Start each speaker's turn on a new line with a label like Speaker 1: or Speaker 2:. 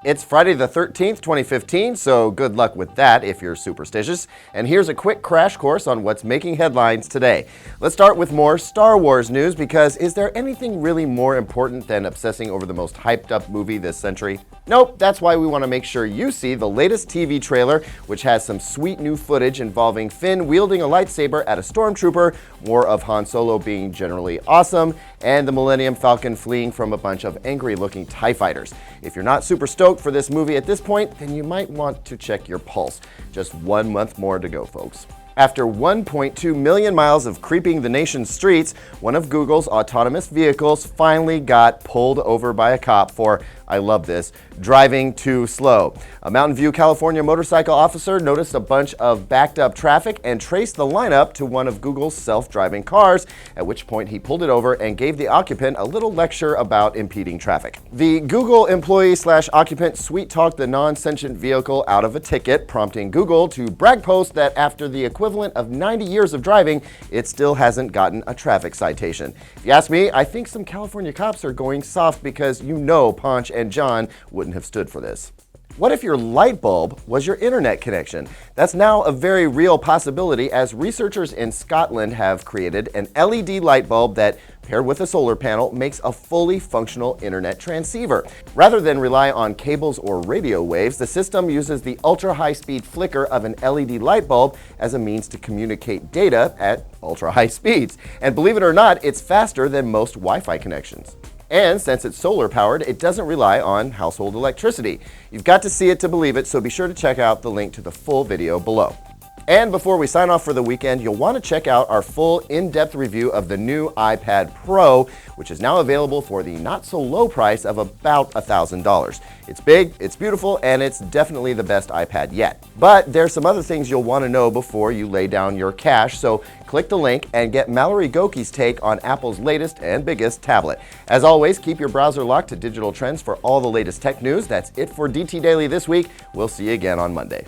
Speaker 1: It's Friday the 13th, 2015, so good luck with that if you're superstitious. And here's a quick crash course on what's making headlines today. Let's start with more Star Wars news, because is there anything really more important than obsessing over the most hyped up movie this century? Nope, that's why we want to make sure you see the latest TV trailer, which has some sweet new footage involving Finn wielding a lightsaber at a stormtrooper, more of Han Solo being generally awesome, and the Millennium Falcon fleeing from a bunch of angry-looking TIE fighters. If you're not super stoked for this movie at this point, then you might want to check your pulse. Just 1 month more to go, folks. After 1.2 million miles of creeping the nation's streets, one of Google's autonomous vehicles finally got pulled over by a cop for, I love this, driving too slow. A Mountain View, California motorcycle officer noticed a bunch of backed up traffic and traced the lineup to one of Google's self-driving cars, at which point he pulled it over and gave the occupant a little lecture about impeding traffic. The Google employee/occupant sweet-talked the non-sentient vehicle out of a ticket, prompting Google to brag post that after the equivalent of 90 years of driving, it still hasn't gotten a traffic citation. If you ask me, I think some California cops are going soft because you know Ponch and John wouldn't have stood for this. What if your light bulb was your internet connection? That's now a very real possibility, as researchers in Scotland have created an LED light bulb that, paired with a solar panel, makes a fully functional internet transceiver. Rather than rely on cables or radio waves, the system uses the ultra-high-speed flicker of an LED light bulb as a means to communicate data at ultra-high speeds. And believe it or not, it's faster than most Wi-Fi connections. And since it's solar powered, it doesn't rely on household electricity. You've got to see it to believe it, so be sure to check out the link to the full video below. And before we sign off for the weekend, you'll want to check out our full in-depth review of the new iPad Pro, which is now available for the not-so-low price of about $1,000. It's big, it's beautiful, and it's definitely the best iPad yet. But there's some other things you'll want to know before you lay down your cash, so click the link and get Mallory Goki's take on Apple's latest and biggest tablet. As always, keep your browser locked to digital trends for all the latest tech news. That's it for DT Daily this week. We'll see you again on Monday.